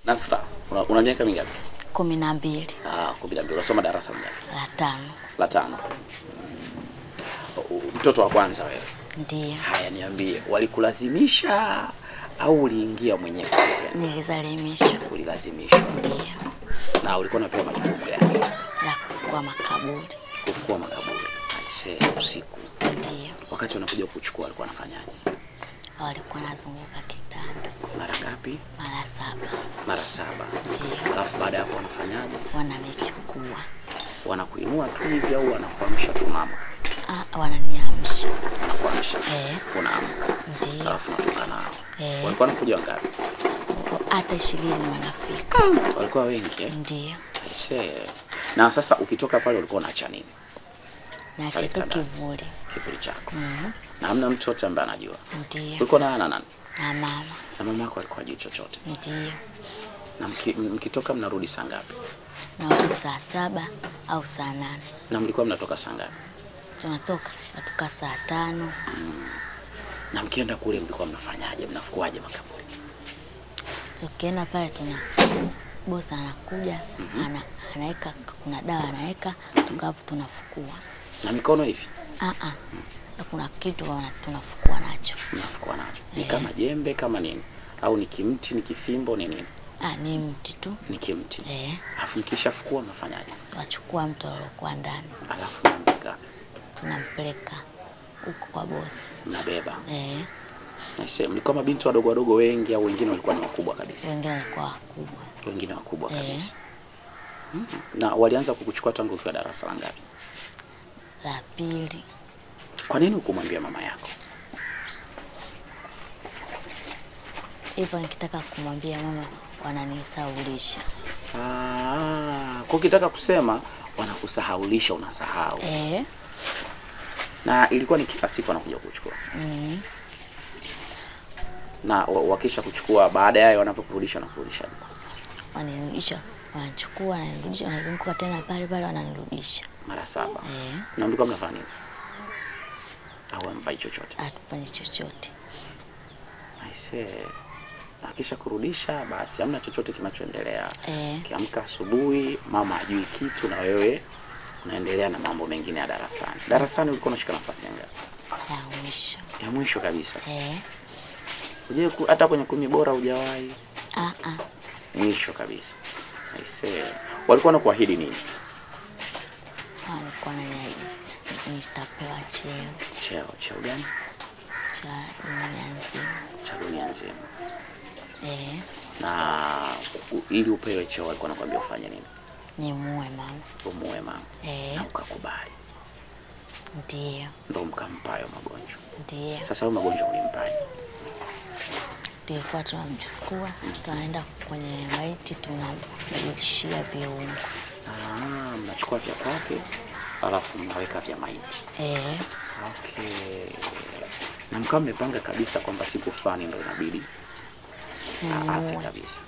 Nasra, una miaka mingapi? 12. 12. Unasoma darasa ngapi? La 5. La 5. Mtoto wa kwanza wewe? Ndiyo. Haya, niambie, walikulazimisha au uliingia mwenyewe? Nililazimishwa. Ulilazimishwa? Ndiyo. Na ulikuwa unapewa majukumu gani? La kufukua makaburi. Kufukua makaburi. Aisee, usiku. Ndiyo. Wakati wanakuja kuchukua walikuwa wanafanyaje? Walikuwa nazunguka kitanda. Mara ngapi? Mara 7. Mara 7. Ndiyo. Alafu baada ya hapo wanafanyaje? Wananichukua. Wanakuinua tu hivi au wanakuamsha tu mama? Wananiamsha. Wanakuamsha. Unaamka. Ndiyo. Alafu natoka nao. Walikuwa wanakuja wangapi? Hata 20 wanafika. Walikuwa wengi eh? Ndiyo. Aisee. Na sasa ukitoka pale ulikuwa unaacha nini? Naacha tu kivuli. Kivuli chako. Na hamna mtu yote ambaye anajua? Ndiyo. Ulikuwa na nani? Na mama. Na mama yako alikuwa hajui chochote? Ndiyo. Na mkitoka mnarudi saa ngapi? Narudi saa 7 au saa 8. Na mlikuwa mnatoka saa ngapi? Tunatoka saa 5. Na mkienda kule mlikuwa mnafanyaje? Mnafukuaje makaburi? Tukienda pale bosi anakuja, anaweka kuna dawa anaweka, tukapo tunafukua. Na mikono hivi? Kuna kitu tunafukua nacho. Tunafukua nacho. Ni kama jembe kama nini? Au ni kimti, ni kifimbo, ni nini? Ni mti tu. Ni kimti. Alafu mkishafukua mnafanyaje? Tunachukua mtu aliyokuwa ndani. Alafu tunampeleka huko kwa bosi. Mnabeba? Nasema mlikuwa mabinti wadogo wengi au wengine walikuwa ni wakubwa kabisa? Wengine walikuwa wakubwa. Wengine wakubwa kabisa. Na walianza kukuchukua tangu ukiwa darasa la ngapi? La 2. Kwa nini hukumwambia mama yako? Hivyo nikitaka kumwambia mama wananisahaulisha. Kwa ukitaka kusema wanakusahaulisha, unasahau. Na ilikuwa ni kila siku anakuja kuchukua. Na wakisha kuchukua baada yayo wanapokurudisha na kurudisha. Wananirudisha, wanachukua, wananirudisha, wanazunguka tena pale pale wananirudisha. Mara 7. Na mlikuwa mnafanya nini? Au hamfanyi chochote? Hatufanyi chochote. Aisee. Akisha kurudisha basi hamna chochote kinachoendelea. Kiamka asubuhi mama hajui kitu na wewe unaendelea na mambo mengine ya darasani. Darasani ulikuwa unashika nafasi ngapi? Ya mwisho. Ya mwisho kabisa. Uje hata kwenye 10 bora hujawahi? Mwisho kabisa. Aisee. Walikuwa wanakuahidi nini? Walikuwa wananiahidi nitapewa cheo. Cheo gani? Cha dunia nzima. Cha dunia nzima. Na ili upewe cheo walikuwa wanakuambia ufanye nini? Nimuue mama. Umuue mama. Na ukakubali. Ndiyo. Ndio mkampayo magonjwa. Ndiyo. Sasa huyo magonjwa ulimpayo? Tulikuwa tunamchukua, tunaenda kwenye maiti tunamlishia viungo. Mnachukua vya kwake alafu mnaweka vya maiti. Okay. Na mkao mmepanga kabisa kwamba siku fulani ndio inabidi afe kabisa.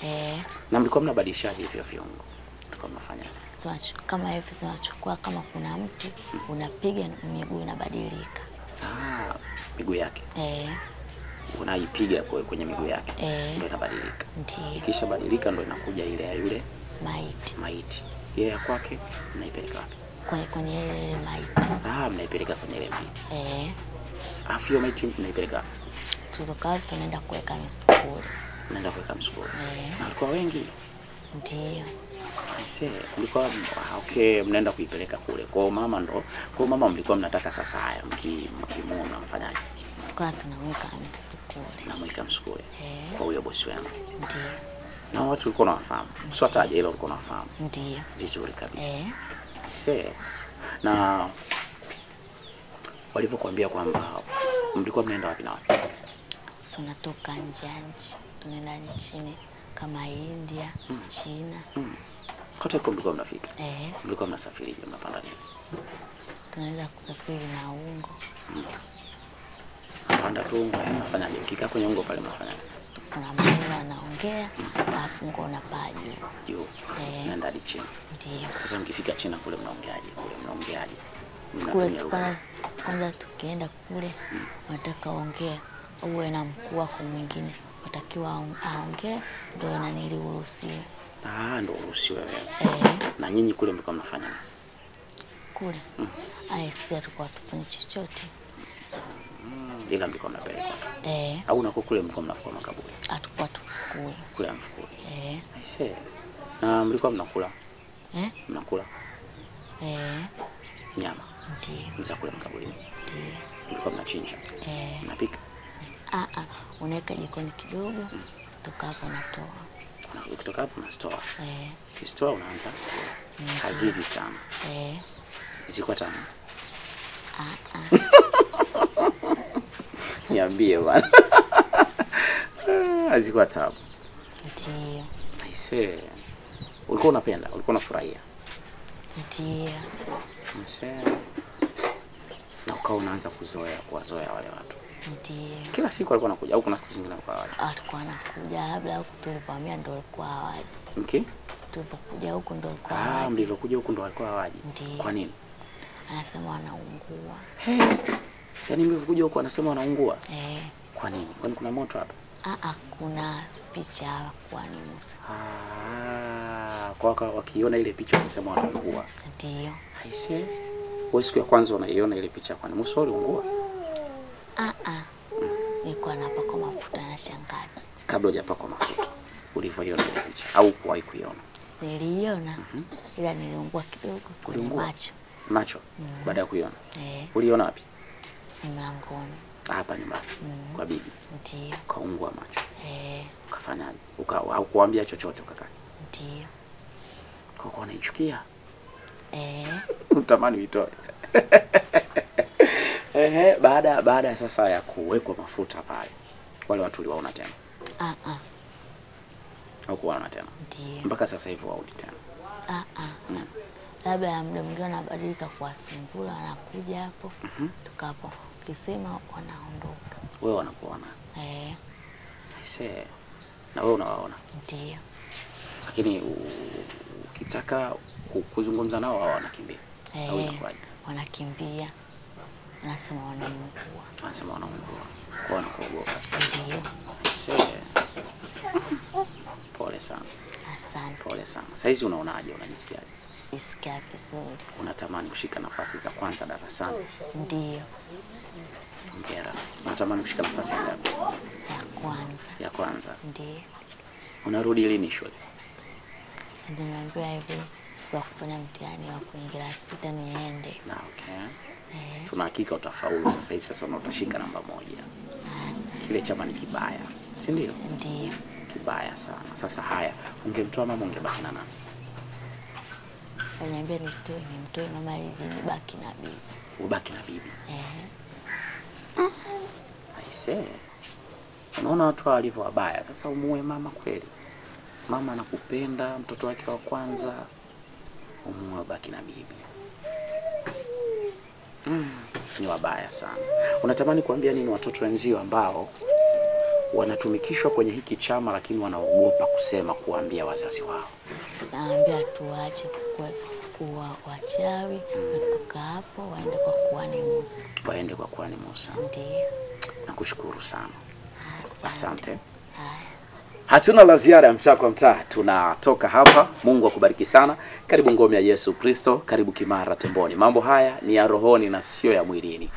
Na mlikuwa mnabadilishaje hivyo viungo? Mlikuwa mnafanya? Kama hivi tunachukua, kama kuna mti unapiga miguu inabadilika. Miguu yake? Unaipiga kwenye miguu yake ndio inabadilika. Ndiyo. Ikisha badilika ndio inakuja ile ya yule maiti. Yeye ya kwake mnaipeleka kwenye ile maiti. Mnaipeleka kwenye ile maiti. Afu hiyo maiti mnaipeleka? Tutoka tunaenda kuweka msukuri. Mnaenda kuweka msukuri. Na walikuwa wengi? Ndiyo. Aisee, mlikuwa okay, mnaenda kuipeleka kule. Kwa mama mlikuwa mnataka sasa haya mkimuona mnafanyaje? Kwa tunaweka msukuri. Namweka msukuri. Kwa huyo bosi wenu. Ndiyo. Na watu walikuwa wanafahamu. Sio taje ile walikuwa wanafahamu. Ndiyo. Vizuri kabisa. Aisee. Na walivyokuambia kwamba mlikuwa mnaenda wapi na wapi? Tunatoka nje ya nchi. Tunaenda nchini kama India, China. Kote huko mlikuwa mnafika? Mlikuwa mnasafirije, mnapanda nini? Tunaweza kusafiri na ungo. Panda tu ungo, mnafanyaje? Ukikaa kwenye ungo pale mnafanyaje? Kuna mmoja anaongea, alafu ungo unapaa juu. Naenda hadi chini. Ndiyo. Sasa mkifika China kule mnaongeaje? Kule kwanza tukienda kule, nataka ongea uwe na mkuu wako mwingine watakiwa aongee ndio na niliruhusiwa. Ndio uruhusiwe wewe. Na nyinyi kule mlikuwa mnafanya nini? Kule. Sisi tulikuwa tufanye chochote. Ila mlikuwa mnapeleka. Au nako kule mlikuwa mnafuka makaburi? Atakuwa tukule. Kule mfukuri. Aise. Na mlikuwa mnakula? Mnakula? Nyama. Ndiyo. Mza kule makaburi. Ndiyo. Mlikuwa mnachinja? Mnapika? Unaweka jikoni kidogo, kutoka hapo natoa. Ukitoka hapo unatoa? Kistoa unaanza? Hazivi sana. Ziko tamu? Niambie bwana. Hazikuwa tamu. Ndiyo. Aise. Ulikuwa unapenda? Ulikuwa unafurahia? Ndiyo. Aise. Na ukawa unaanza kuwazoea wale watu? Ndiyo. Kila siku alikuwa anakuja au kuna siku zingine alikuwa hawaji? Alikuwa anakuja, labda huko tulipomia ndio alikuwa hawaji. Tulipokuja huko ndio alikuwa hawaji. Mlivyokuja huko ndio alikuwa hawaji? Kwa nini? Anasema anaungua. Yaani mlivyokuja huko anasema anaungua? Kwa nini? Kwani kuna moto hapa? Kuna picha kwa ni Musa. Kwa wakiona ile picha wanasema anaungua. Ndiyo. Aise. Wewe siku ya kwanza unaiona ile picha kwa ni Musa uliungua? Nilikuwa napaka mafuta na shangazi. Kabla hujapaka mafuta ulivyoiona ile picha au kuwahi kuiona? Niliona. Ila niliungua kidogo kwenye macho. Baada ya kuiona? Uliona wapi? Mlangoni. Hapa nyumbani. Kwa bibi? Ndiyo. Kaungua macho? Ukafanyaje? Au kuambia chochote ukakaa? Ndiyo. Kwa unaichukia? utamani uitoe. Baada sasa ya kuwekwa mafuta pale, wale watu uliwaona tena? Au kuwaona tena? Ndiyo. Mpaka sasa hivi waudi tena? Labda muda mwingine anabadilika kwa sungura, anakuja hapo, tukapo ukisema wanaondoka. Wewe wanakuona? Aise. Na wewe unawaona? Ndiyo. Lakini ukitaka kuzungumza nao wao wanakimbia? Au inakuwaje? Wanakimbia. Wanasema wanaungua. Wanasema wanaungua. Kwa wanakuogopa sana? Ndiyo. Aise. Pole sana. Asante. Pole sana. Sasa hizi unaonaje? Unajisikiaje? Isikia vizuri. Unatamani kushika nafasi za kwanza darasani? Ndiyo. Hongera. Unatamani kushika nafasi ngapi? Ya kwanza. Ya kwanza? Ndiyo. Unarudi lini shule? Nimeambiwa hivi siku ya kufanya mtihani wa kuingia 6 niende. Okay. Tuna hakika utafaulu sasa hivi, sasa utashika namba 1. Kile chama ni kibaya, si ndio? Ndiyo. Kibaya sana. Sasa haya, ungemtoa mama ungebaki na nani? Aliniambia nimtoe mama ili nibaki na bibi. Ubaki na bibi? Aise. Unaona watu walivyo wabaya. Sasa umuue mama kweli? Mama anakupenda, mtoto wake wa kwanza, umuue ubaki na bibi. Ni wabaya sana. Unatamani kuambia nini watoto wenzio ambao wanatumikishwa kwenye hiki chama lakini wanaogopa kusema kuambia wazazi wao? Naambia tuache kuwa wachawi, kutoka hapo waende kwa kuhani Musa. Waende kwa kuhani Musa. Ndiyo. Nakushukuru sana. Asante. Hatuna la ziada mtaa kwa mtaa. Tunatoka hapa. Mungu akubariki sana. Karibu ngome ya Yesu Kristo, karibu Kimara Temboni. Mambo haya ni ya rohoni na sio ya mwilini.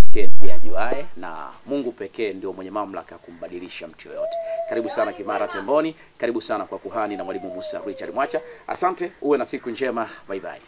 Ndiye ajuae na Mungu pekee ndio mwenye mamlaka kumbadilisha mtu yoyote. Karibu sana Kimara Temboni, karibu sana kwa kuhani na mwalimu Musa Richard Mwacha. Asante, uwe na siku njema. Bye bye.